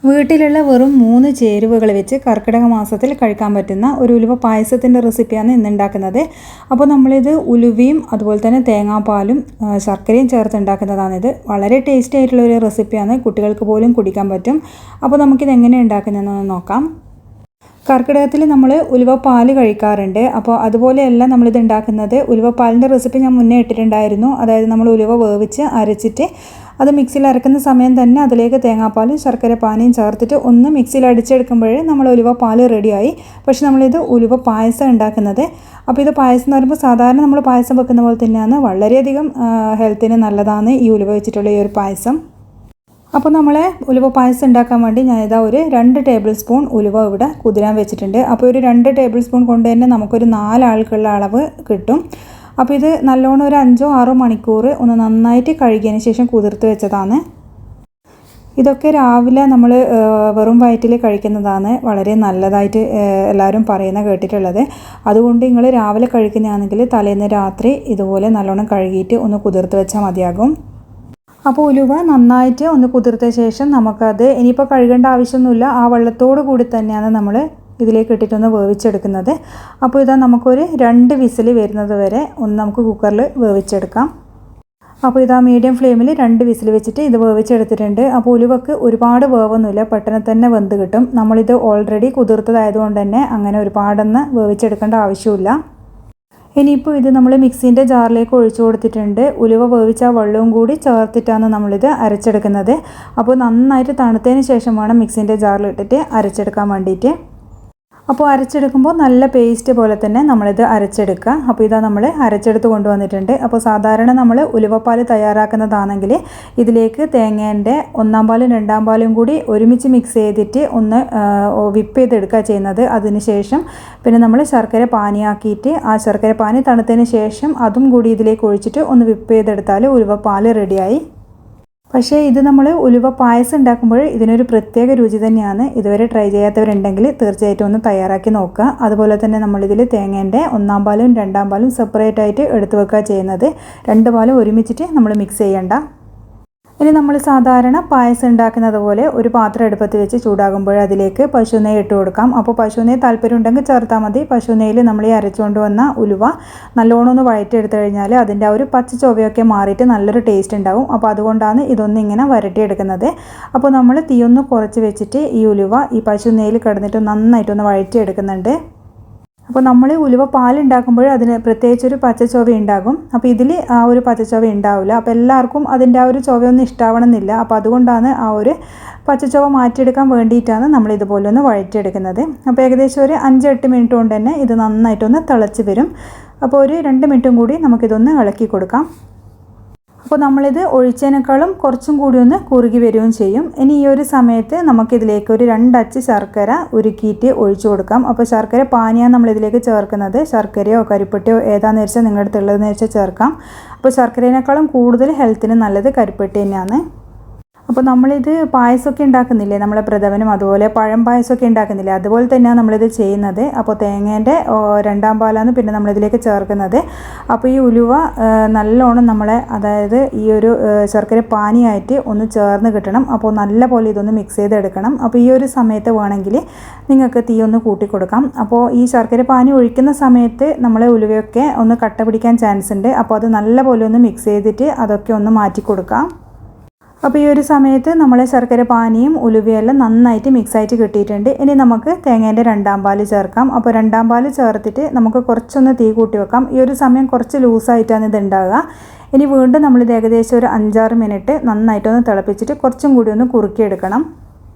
വീട്ടിലുള്ള വെറും 3 ചേരുവകൾ വെച്ച് കർക്കിടക മാസത്തിൽ കഴിക്കാൻ പറ്റുന്ന ഒരു ഉലുവ പായസത്തിൻ്റെ റെസിപ്പിയാണ് ഇന്ന് ഉണ്ടാക്കുന്നത്. അപ്പോൾ നമ്മളിത് ഉലുവയും അതുപോലെ തന്നെ തേങ്ങാപ്പാലും ശർക്കരയും ചേർത്ത് ഉണ്ടാക്കുന്നതാണിത്. വളരെ ടേസ്റ്റി ആയിട്ടുള്ള ഒരു റെസിപ്പിയാണ്, കുട്ടികൾക്ക് പോലും കുടിക്കാൻ പറ്റും. അപ്പോൾ നമുക്കിത് എങ്ങനെ ഉണ്ടാക്കുന്നതെന്ന് നോക്കാം. കർക്കിടകത്തിൽ നമ്മൾ ഉലുവപ്പാൽ കഴിക്കാറുണ്ട്. അപ്പോൾ അതുപോലെയല്ല നമ്മളിത് ഉണ്ടാക്കുന്നത്. ഉലുവപ്പാലിൻ്റെ റെസിപ്പി ഞാൻ മുന്നേ ഇട്ടിട്ടുണ്ടായിരുന്നു. അതായത് നമ്മൾ ഉലുവ വേവിച്ച് അരച്ചിട്ട് അത് മിക്സിയിൽ അരക്കുന്ന സമയം തന്നെ അതിലേക്ക് തേങ്ങാപ്പാലും ശർക്കര പാനിയും ചേർത്തിട്ട് ഒന്ന് മിക്സിയിൽ അടിച്ചെടുക്കുമ്പോഴേ നമ്മൾ ഉലുവപ്പാൽ റെഡിയായി. പക്ഷെ നമ്മളിത് ഉലുവ പായസം ഉണ്ടാക്കുന്നത്. അപ്പോൾ ഇത് പായസം എന്ന് പറയുമ്പോൾ സാധാരണ നമ്മൾ പായസം വെക്കുന്ന പോലെ തന്നെയാണ്. വളരെയധികം ഹെൽത്തിന് നല്ലതാണ് ഈ ഉലുവ വെച്ചിട്ടുള്ള ഈ ഒരു പായസം. അപ്പോൾ നമ്മൾ ഉലുവ പായസം ഉണ്ടാക്കാൻ വേണ്ടി ഞാനിതാ ഒരു 2 ടേബിൾ സ്പൂൺ ഉലുവ ഇവിടെ കുതിരാൻ വെച്ചിട്ടുണ്ട്. അപ്പോൾ ഒരു 2 ടേബിൾ സ്പൂൺ കൊണ്ട് തന്നെ നമുക്കൊരു 4 ആൾക്കുള്ള അളവ് കിട്ടും. അപ്പോൾ ഇത് നല്ലോണം ഒരു 5-6 മണിക്കൂർ ഒന്ന് നന്നായിട്ട് കഴുകിയതിന് ശേഷം കുതിർത്ത് വെച്ചതാണ്. ഇതൊക്കെ രാവിലെ നമ്മൾ വെറും വയറ്റിൽ കഴിക്കുന്നതാണ് വളരെ നല്ലതായിട്ട് എല്ലാവരും കേട്ടിട്ടുള്ളത്. അതുകൊണ്ട് നിങ്ങൾ രാവിലെ കഴിക്കുന്നതാണെങ്കിൽ തലേന്ന് രാത്രി ഇതുപോലെ നല്ലോണം കഴുകിയിട്ട് ഒന്ന് കുതിർത്ത് വെച്ചാൽ മതിയാകും. അപ്പോൾ ഉലുവ നന്നായിട്ട് ഒന്ന് കുതിർത്ത ശേഷം നമുക്കത് ഇനിയിപ്പോൾ കഴുകേണ്ട ആവശ്യമൊന്നുമില്ല. ആ വെള്ളത്തോട് കൂടി തന്നെയാണ് നമ്മൾ ഇതിലേക്ക് ഇട്ടിട്ടൊന്ന് വേവിച്ചെടുക്കുന്നത്. അപ്പോൾ ഇതാ നമുക്കൊരു 2 വിസിൽ വരുന്നത് വരെ ഒന്ന് നമുക്ക് കുക്കറിൽ വേവിച്ചെടുക്കാം. അപ്പോൾ ഇതാ മീഡിയം ഫ്ലെയിമിൽ 2 വിസിൽ വെച്ചിട്ട് ഇത് വേവിച്ചെടുത്തിട്ടുണ്ട്. അപ്പോൾ ഉലുവക്ക് ഒരുപാട് വേവൊന്നുമില്ല, പെട്ടെന്ന് തന്നെ വെന്ത് കിട്ടും. നമ്മളിത് ഓൾറെഡി കുതിർത്തതായതുകൊണ്ട് തന്നെ അങ്ങനെ ഒരുപാടൊന്ന് വേവിച്ചെടുക്കേണ്ട ആവശ്യമില്ല. ഇനിയിപ്പോൾ ഇത് നമ്മൾ മിക്സീൻ്റെ ജാറിലേക്ക് ഒഴിച്ചു കൊടുത്തിട്ടുണ്ട്. ഉലുവ വേവിച്ച വെള്ളവും കൂടി ചേർത്തിട്ടാണ് നമ്മളിത് അരച്ചെടുക്കുന്നത്. അപ്പോൾ നന്നായിട്ട് തണുത്തതിന് ശേഷം വേണം മിക്സീൻ്റെ ജാറിലിട്ടിട്ട് അരച്ചെടുക്കാൻ വേണ്ടിയിട്ട്. അപ്പോൾ അരച്ചെടുക്കുമ്പോൾ നല്ല പേസ്റ്റ് പോലെ തന്നെ നമ്മളിത് അരച്ചെടുക്കുക. അപ്പോൾ ഇതാ നമ്മൾ അരച്ചെടുത്ത് കൊണ്ടുവന്നിട്ടുണ്ട്. അപ്പോൾ സാധാരണ നമ്മൾ ഉലുവപ്പാൽ തയ്യാറാക്കുന്നതാണെങ്കിൽ ഇതിലേക്ക് തേങ്ങേൻ്റെ 1-ാം പാലും 2-ാം പാലും കൂടി ഒരുമിച്ച് മിക്സ് ചെയ്തിട്ട് ഒന്ന് വിപ്പ് ചെയ്തെടുക്കുക ചെയ്യുന്നത്. അതിനുശേഷം പിന്നെ നമ്മൾ ശർക്കര പാനിയാക്കിയിട്ട് ആ ശർക്കര പാനി തണുത്തതിന് ശേഷം അതും കൂടി ഇതിലേക്ക് ഒഴിച്ചിട്ട് ഒന്ന് വിപ്പ് ചെയ്തെടുത്താൽ ഉലുവപ്പാൽ റെഡിയായി. പക്ഷേ ഇത് നമ്മൾ ഉലുവ പായസം ഉണ്ടാക്കുമ്പോൾ ഇതിനൊരു പ്രത്യേക രുചി തന്നെയാണ്. ഇതുവരെ ട്രൈ ചെയ്യാത്തവരുണ്ടെങ്കിൽ തീർച്ചയായിട്ടും ഒന്ന് തയ്യാറാക്കി നോക്കുക. അതുപോലെ തന്നെ നമ്മളിതിൽ തേങ്ങേൻ്റെ 1-ാം പാലും 2-ാം പാലും സെപ്പറേറ്റ് ആയിട്ട് എടുത്ത് വെക്കുക ചെയ്യുന്നത്. 2 പാലും ഒരുമിച്ചിട്ട് നമ്മൾ മിക്സ് ചെയ്യണ്ട. ഇനി നമ്മൾ സാധാരണ പായസം ഉണ്ടാക്കുന്നത് പോലെ ഒരു പാത്രം അടുപ്പത്ത് വെച്ച് ചൂടാകുമ്പോൾ അതിലേക്ക് പശുനെയ്യ് ഇട്ട് കൊടുക്കാം. അപ്പോൾ പശുനെയ്യ് താല്പര്യം ഉണ്ടെങ്കിൽ ചേർത്താൽ മതി. പശുനെയ്യിൽ നമ്മൾ ഈ അരച്ചുകൊണ്ട് വന്ന ഉലുവ നല്ലോണം ഒന്ന് വഴറ്റിയെടുത്ത് കഴിഞ്ഞാൽ അതിൻ്റെ ആ ഒരു പച്ച ചൊവയൊക്കെ മാറിയിട്ട് നല്ലൊരു ടേസ്റ്റ് ഉണ്ടാവും. അപ്പോൾ അതുകൊണ്ടാണ് ഇതൊന്നും ഇങ്ങനെ വരട്ടിയെടുക്കുന്നത്. അപ്പോൾ നമ്മൾ തീയൊന്ന് കുറച്ച് വെച്ചിട്ട് ഈ ഉലുവ ഈ പശുനെയ്യിൽ കിടന്നിട്ട് നന്നായിട്ടൊന്ന് വഴറ്റിയെടുക്കുന്നുണ്ട്. അപ്പോൾ നമ്മൾ ഉലുവ പാലുണ്ടാക്കുമ്പോൾ അതിന് പ്രത്യേകിച്ചൊരു പച്ചച്ചൊവ ഉണ്ടാകും. അപ്പോൾ ഇതിൽ ആ ഒരു പച്ചച്ചൊവ ഉണ്ടാവില്ല. അപ്പോൾ എല്ലാവർക്കും അതിൻ്റെ ആ ഒരു ചൊവയൊന്നും ഇഷ്ടാവണമെന്നില്ല. അപ്പോൾ അതുകൊണ്ടാണ് ആ ഒരു പച്ചച്ചൊവ മാറ്റിയെടുക്കാൻ വേണ്ടിയിട്ടാണ് നമ്മൾ ഇതുപോലെ ഒന്ന് വഴറ്റിയെടുക്കുന്നത്. അപ്പോൾ ഏകദേശം ഒരു 5-8 മിനിറ്റ് കൊണ്ട് തന്നെ ഇത് നന്നായിട്ടൊന്ന് തിളച്ച് വരും. അപ്പോൾ ഒരു 2 മിനിറ്റും കൂടി നമുക്കിതൊന്ന് ഇളക്കി കൊടുക്കാം. അപ്പോൾ നമ്മളിത് ഒഴിച്ചതിനേക്കാളും കുറച്ചും കൂടി ഒന്ന് കുറുകി വരികയും ചെയ്യും. ഇനി ഈ ഒരു സമയത്ത് നമുക്കിതിലേക്ക് ഒരു 2 അച്ച് ശർക്കര ഉരുക്കിയിട്ട് ഒഴിച്ചു കൊടുക്കാം. അപ്പോൾ ശർക്കര പാനിയാണ് നമ്മളിതിലേക്ക് ചേർക്കുന്നത്. ശർക്കരയോ കരിപ്പെട്ടിയോ ഏതാണെന്ന് വെച്ചാൽ നിങ്ങളുടെ അടുത്തുള്ളതെന്ന് വെച്ചാൽ ചേർക്കാം. അപ്പോൾ ശർക്കരേനേക്കാളും കൂടുതൽ ഹെൽത്തിന് നല്ലത് കരിപ്പെട്ടി തന്നെയാണ്. അപ്പോൾ നമ്മളിത് പായസമൊക്കെ ഉണ്ടാക്കുന്നില്ലേ, നമ്മളെ പ്രഥമനും അതുപോലെ പഴം പായസമൊക്കെ ഉണ്ടാക്കുന്നില്ലേ, അതുപോലെ തന്നെയാണ് നമ്മളിത് ചെയ്യുന്നത്. അപ്പോൾ തേങ്ങേൻ്റെ 2-ാം പാലാണ് പിന്നെ നമ്മളിതിലേക്ക് ചേർക്കുന്നത്. അപ്പോൾ ഈ ഉലുവ നല്ലോണം നമ്മളെ അതായത് ഈ ഒരു ശർക്കര പാനിയായിട്ട് ഒന്ന് ചേർന്ന് കിട്ടണം. അപ്പോൾ നല്ല പോലെ ഇതൊന്ന് മിക്സ് ചെയ്തെടുക്കണം. അപ്പോൾ ഈ ഒരു സമയത്ത് വേണമെങ്കിൽ നിങ്ങൾക്ക് തീ ഒന്ന് കൂട്ടി കൊടുക്കാം. അപ്പോൾ ഈ ശർക്കര പാനി ഒഴിക്കുന്ന സമയത്ത് നമ്മളെ ഉലുവയൊക്കെ ഒന്ന് കട്ട പിടിക്കാൻ ചാൻസ് ഉണ്ട്. അപ്പോൾ അത് നല്ല പോലെ ഒന്ന് മിക്സ് ചെയ്തിട്ട് അതൊക്കെ ഒന്ന് മാറ്റി കൊടുക്കാം. അപ്പോൾ ഈ ഒരു സമയത്ത് നമ്മളെ ശർക്കര പാനിയും ഉലുവയെല്ലാം നന്നായിട്ട് മിക്സായിട്ട് കിട്ടിയിട്ടുണ്ട്. ഇനി നമുക്ക് തേങ്ങേൻ്റെ 2-ാം പാൽ ചേർക്കാം. അപ്പോൾ 2-ാം പാൽ ചേർത്തിട്ട് നമുക്ക് കുറച്ചൊന്ന് തീ കൂട്ടി വെക്കാം. ഈ ഒരു സമയം കുറച്ച് ലൂസായിട്ടാണ് ഇത് ഉണ്ടാകുക. ഇനി വീണ്ടും നമ്മളിത് ഏകദേശം ഒരു 5-6 മിനിറ്റ് നന്നായിട്ടൊന്ന് തിളപ്പിച്ചിട്ട് കുറച്ചും കൂടി ഒന്ന് കുറുക്കിയെടുക്കണം.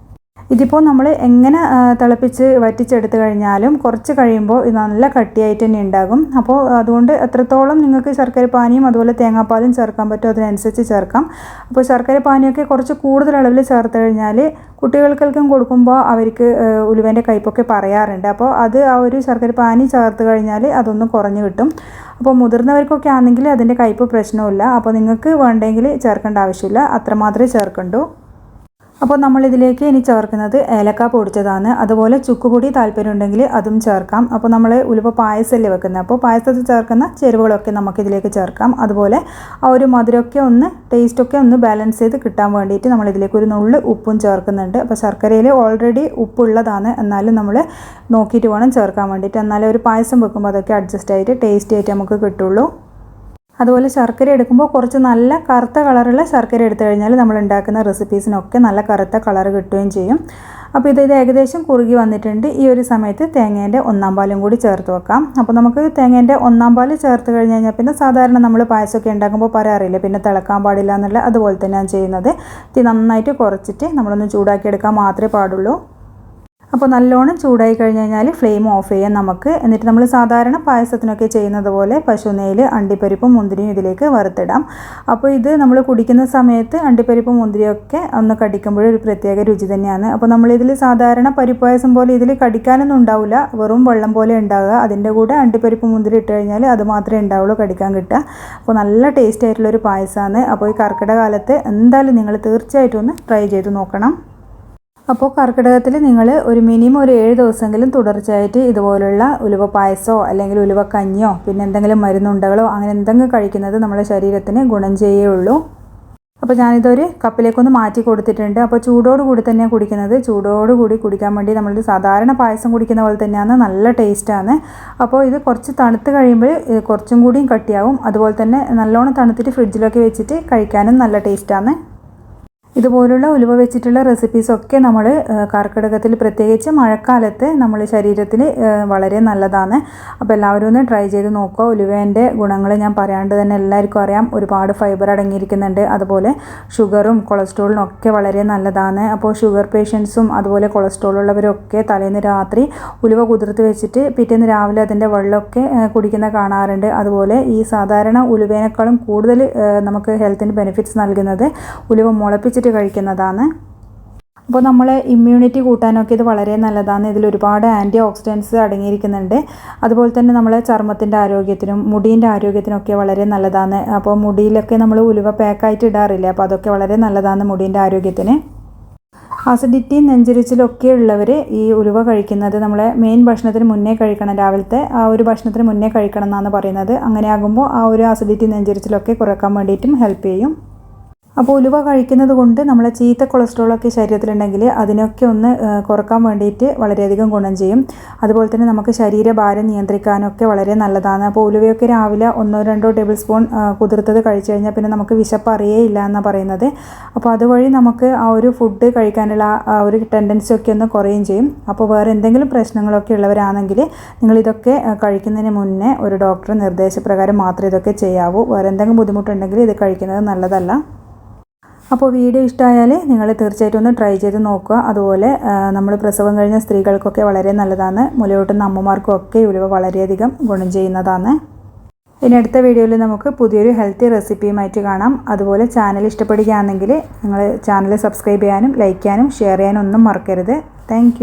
ഇതിപ്പോൾ നമ്മൾ എങ്ങനെ തിളപ്പിച്ച് വറ്റിച്ചെടുത്ത് കഴിഞ്ഞാലും കുറച്ച് കഴിയുമ്പോൾ ഇത് നല്ല കട്ടിയായിട്ട് തന്നെ ഉണ്ടാകും. അപ്പോൾ അതുകൊണ്ട് എത്രത്തോളം നിങ്ങൾക്ക് ശർക്കര പാനിയും അതുപോലെ തേങ്ങാപ്പാലും ചേർക്കാൻ പറ്റുമോ അതിനനുസരിച്ച് ചേർക്കാം. അപ്പോൾ ശർക്കര പാനിയൊക്കെ കുറച്ച് കൂടുതൽ അളവിൽ ചേർത്ത് കഴിഞ്ഞാൽ കുട്ടികൾക്കെല്ലാം കൊടുക്കുമ്പോൾ അവർക്ക് ഉലുവേൻ്റെ കയ്പൊക്കെ പറയാറുണ്ട്. അപ്പോൾ അത് ആ ഒരു ശർക്കര പാനി ചേർത്ത് കഴിഞ്ഞാൽ അതൊന്ന് കുറഞ്ഞു കിട്ടും. അപ്പോൾ മുതിർന്നവർക്കൊക്കെ ആണെങ്കിൽ അതിൻ്റെ കയ്പ് പ്രശ്നമില്ല. അപ്പോൾ നിങ്ങൾക്ക് വേണ്ടെങ്കിൽ ചേർക്കേണ്ട ആവശ്യമില്ല, അത്രമാത്രമേ ചേർക്കണ്ടൂ. അപ്പോൾ നമ്മളിതിലേക്ക് ഇനി ചേർക്കുന്നത് ഏലക്ക പൊടിച്ചതാണ്. അതുപോലെ ചുക്കുപൊടി താല്പര്യമുണ്ടെങ്കിൽ അതും ചേർക്കാം. അപ്പോൾ നമ്മൾ ഉലുവ പായസമല്ലേ വെക്കുന്നത്, അപ്പോൾ പായസത്തിൽ ചേർക്കുന്ന ചേരുവകളൊക്കെ നമുക്കിതിലേക്ക് ചേർക്കാം. അതുപോലെ ആ ഒരു മധുരമൊക്കെ ഒന്ന് ടേസ്റ്റൊക്കെ ഒന്ന് ബാലൻസ് ചെയ്ത് കിട്ടാൻ വേണ്ടിയിട്ട് നമ്മളിതിലേക്ക് ഒരു നുള്ളു ഉപ്പും ചേർക്കുന്നുണ്ട്. അപ്പോൾ ശർക്കരയിൽ ഓൾറെഡി ഉപ്പുള്ളതാണ്, എന്നാലും നമ്മൾ നോക്കിയിട്ട് വേണം ചേർക്കാൻ വേണ്ടിയിട്ട്. എന്നാലും ഒരു പായസം വെക്കുമ്പോൾ അതൊക്കെ അഡ്ജസ്റ്റ് ആയിട്ട് ടേസ്റ്റി ആയിട്ട് നമുക്ക് കിട്ടുള്ളൂ. അതുപോലെ ശർക്കര എടുക്കുമ്പോൾ കുറച്ച് നല്ല കറുത്ത കളറുള്ള ശർക്കര എടുത്തു കഴിഞ്ഞാൽ നമ്മൾ ഉണ്ടാക്കുന്ന റെസിപ്പീസിനൊക്കെ നല്ല കറുത്ത കളർ കിട്ടുകയും ചെയ്യും. അപ്പോൾ ഇത് ഏകദേശം കുറുകി വന്നിട്ടുണ്ട്. ഈ ഒരു സമയത്ത് തേങ്ങേൻ്റെ ഒന്നാം പാലും കൂടി ചേർത്ത് വെക്കാം. അപ്പോൾ നമുക്ക് തേങ്ങേൻ്റെ ഒന്നാം പാൽ ചേർത്ത് കഴിഞ്ഞ് കഴിഞ്ഞാൽ പിന്നെ സാധാരണ നമ്മൾ പായസമൊക്കെ ഉണ്ടാക്കുമ്പോൾ പറയാറില്ല പിന്നെ തിളക്കാൻ പാടില്ല എന്നുള്ള, അതുപോലെ തന്നെയാണ് ചെയ്യുന്നത്. തീ നന്നായിട്ട് കുറച്ചിട്ട് നമ്മളൊന്ന് ചൂടാക്കിയെടുക്കാൻ മാത്രമേ പാടുള്ളൂ. അപ്പോൾ നല്ലോണം ചൂടായി കഴിഞ്ഞ് കഴിഞ്ഞാൽ ഫ്ലെയിം ഓഫ് ചെയ്യാം നമുക്ക്. എന്നിട്ട് നമ്മൾ സാധാരണ പായസത്തിനൊക്കെ ചെയ്യുന്നത് പോലെ പശുനെയ്യിൽ അണ്ടിപ്പരിപ്പും മുന്തിരിയും ഇതിലേക്ക് വറുത്തിടാം. അപ്പോൾ ഇത് നമ്മൾ കുടിക്കുന്ന സമയത്ത് അണ്ടിപ്പരിപ്പും മുന്തിരിയൊക്കെ ഒന്ന് കടിക്കുമ്പോൾ ഒരു പ്രത്യേക രുചി തന്നെയാണ്. അപ്പോൾ നമ്മളിതിൽ സാധാരണ പരിപ്പ് പായസം പോലെ ഇതിൽ കടിക്കാനൊന്നും ഉണ്ടാവില്ല, വെറും വെള്ളം പോലെ ഉണ്ടാവുക. അതിൻ്റെ കൂടെ അണ്ടിപ്പരിപ്പ് മുന്തിരി ഇട്ട് കഴിഞ്ഞാൽ അത് മാത്രമേ ഉണ്ടാവുള്ളൂ കടിക്കാൻ കിട്ടുക. അപ്പോൾ നല്ല ടേസ്റ്റ് ആയിട്ടുള്ളൊരു പായസമാണ്. അപ്പോൾ ഈ കർക്കിടക കാലത്ത് എന്തായാലും നിങ്ങൾ തീർച്ചയായിട്ടും ഒന്ന് ട്രൈ ചെയ്ത് നോക്കണം. അപ്പോൾ കർക്കിടകത്തിൽ നിങ്ങൾ ഒരു മിനിമം ഒരു 7 ദിവസമെങ്കിലും തുടർച്ചയായിട്ട് ഇതുപോലുള്ള ഉലുവ പായസമോ അല്ലെങ്കിൽ ഉലുവ കഞ്ഞിയോ പിന്നെ എന്തെങ്കിലും മരുന്നുണ്ടകളോ അങ്ങനെ എന്തെങ്കിലും കഴിക്കുന്നത് നമ്മുടെ ശരീരത്തിന് ഗുണം ചെയ്യുകയുള്ളൂ. അപ്പോൾ ഞാനിതൊരു കപ്പിലേക്കൊന്ന് മാറ്റി കൊടുത്തിട്ടുണ്ട്. അപ്പോൾ ചൂടോടുകൂടി തന്നെയാണ് കുടിക്കുന്നത്. ചൂടോടുകൂടി കുടിക്കാൻ വേണ്ടി നമ്മളൊരു സാധാരണ പായസം കുടിക്കുന്ന പോലെ തന്നെയാണ്, നല്ല ടേസ്റ്റാണ്. അപ്പോൾ ഇത് കുറച്ച് തണുത്ത് കഴിയുമ്പോൾ കുറച്ചും കൂടിയും കട്ടിയാവും. അതുപോലെ തന്നെ നല്ലോണം തണുത്തിട്ട് ഫ്രിഡ്ജിലൊക്കെ വെച്ചിട്ട് കഴിക്കാനും നല്ല ടേസ്റ്റാണ്. ഇതുപോലുള്ള ഉലുവ വെച്ചിട്ടുള്ള റെസിപ്പീസൊക്കെ നമ്മൾ കർക്കിടകത്തിൽ പ്രത്യേകിച്ച് മഴക്കാലത്ത് നമ്മൾ ശരീരത്തിന് വളരെ നല്ലതാണ്. അപ്പോൾ എല്ലാവരും ഒന്ന് ട്രൈ ചെയ്ത് നോക്കുക. ഉലുവേൻ്റെ ഗുണങ്ങൾ ഞാൻ പറയാണ്ട് തന്നെ എല്ലാവർക്കും അറിയാം. ഒരുപാട് ഫൈബർ അടങ്ങിയിരിക്കുന്നുണ്ട്. അതുപോലെ ഷുഗറും കൊളസ്ട്രോളിനും ഒക്കെ വളരെ നല്ലതാണ്. അപ്പോൾ ഷുഗർ പേഷ്യൻസും അതുപോലെ കൊളസ്ട്രോൾ ഉള്ളവരൊക്കെ തലേന്ന് രാത്രി ഉലുവ കുതിർത്ത് വെച്ചിട്ട് പിറ്റേന്ന് രാവിലെ അതിൻ്റെ വെള്ളമൊക്കെ കുടിക്കുന്ന കാണാറുണ്ട്. അതുപോലെ ഈ സാധാരണ ഉലുവേനേക്കാളും കൂടുതൽ നമുക്ക് ഹെൽത്തിന് ബെനിഫിറ്റ്സ് നൽകുന്നത് ഉലുവ മുളപ്പിച്ച് കഴിക്കുന്നതാണ്. അപ്പോൾ നമ്മൾ ഇമ്മ്യൂണിറ്റി കൂട്ടാനൊക്കെ ഇത് വളരെ നല്ലതാണ്. ഇതിൽ ഒരുപാട് ആൻറ്റി ഓക്സിഡൻസ് അടങ്ങിയിരിക്കുന്നുണ്ട്. അതുപോലെ തന്നെ നമ്മളെ ചർമ്മത്തിൻ്റെ ആരോഗ്യത്തിനും മുടീൻ്റെ ആരോഗ്യത്തിനൊക്കെ വളരെ നല്ലതാണ്. അപ്പോൾ മുടിയിലൊക്കെ നമ്മൾ ഉലുവ പാക്കായിട്ട് ഇടാറില്ല, അപ്പോൾ അതൊക്കെ വളരെ നല്ലതാണ് മുടീൻ്റെ ആരോഗ്യത്തിന്. അസിഡിറ്റി നെഞ്ചരിച്ചിലൊക്കെ ഉള്ളവർ ഈ ഉലുവ കഴിക്കുന്നത് നമ്മളെ മെയിൻ ഭക്ഷണത്തിന് മുന്നേ കഴിക്കണം. രാവിലത്തെ ആ ഒരു ഭക്ഷണത്തിന് മുന്നേ കഴിക്കണം എന്നാണ് പറയുന്നത്. അങ്ങനെ ആകുമ്പോൾ ആ ഒരു അസിഡിറ്റി നെഞ്ചരിച്ചിലൊക്കെ കുറക്കാൻ വേണ്ടിയിട്ടും ഹെൽപ്പ് ചെയ്യും. അപ്പോൾ ഉലുവ കഴിക്കുന്നത് കൊണ്ട് നമ്മളെ ചീത്ത കൊളസ്ട്രോളൊക്കെ ശരീരത്തിലുണ്ടെങ്കിൽ അതിനൊക്കെ ഒന്ന് കുറക്കാൻ വേണ്ടിയിട്ട് വളരെയധികം ഗുണം ചെയ്യും. അതുപോലെ തന്നെ നമുക്ക് ശരീരഭാരം നിയന്ത്രിക്കാനൊക്കെ വളരെ നല്ലതാണ്. അപ്പോൾ ഉലുവയൊക്കെ രാവിലെ 1-2 ടേബിൾ സ്പൂൺ കുതിർത്തത് കഴിച്ചു കഴിഞ്ഞാൽ പിന്നെ നമുക്ക് വിശപ്പ് അറിയേയില്ല എന്നാണ് പറയുന്നത്. അപ്പോൾ അതുവഴി നമുക്ക് ആ ഒരു ഫുഡ് കഴിക്കാനുള്ള ആ ഒരു ടെൻഡൻസി ഒക്കെ ഒന്ന് കുറയുകയും ചെയ്യും. അപ്പോൾ വേറെ എന്തെങ്കിലും പ്രശ്നങ്ങളൊക്കെ ഉള്ളവരാണെങ്കിൽ നിങ്ങളിതൊക്കെ കഴിക്കുന്നതിന് മുന്നേ ഒരു ഡോക്ടർ നിർദ്ദേശപ്രകാരം മാത്രമേ ഇതൊക്കെ ചെയ്യാവൂ. വേറെ എന്തെങ്കിലും ബുദ്ധിമുട്ടുണ്ടെങ്കിൽ ഇത് കഴിക്കുന്നത് നല്ലതല്ല. അപ്പോൾ വീഡിയോ ഇഷ്ടമായാൽ നിങ്ങൾ തീർച്ചയായിട്ടും ഒന്ന് ട്രൈ ചെയ്ത് നോക്കുക. അതുപോലെ നമ്മൾ പ്രസവം കഴിഞ്ഞ സ്ത്രീകൾക്കൊക്കെ വളരെ നല്ലതാണ്. മുലയൂട്ടുന്ന അമ്മമാർക്കും ഒക്കെ ഉലുവ വളരെയധികം ഗുണം ചെയ്യുന്നതാണ്. ഇനി അടുത്ത വീഡിയോയിൽ നമുക്ക് പുതിയൊരു ഹെൽത്തി റെസിപ്പിയുമായിട്ട് കാണാം. അതുപോലെ ചാനൽ ഇഷ്ടപ്പെടുകയാണെങ്കിൽ നിങ്ങൾ ചാനൽ സബ്സ്ക്രൈബ് ചെയ്യാനും ലൈക്ക് ചെയ്യാനും ഷെയർ ചെയ്യാനും ഒന്നും മറക്കരുത്. താങ്ക്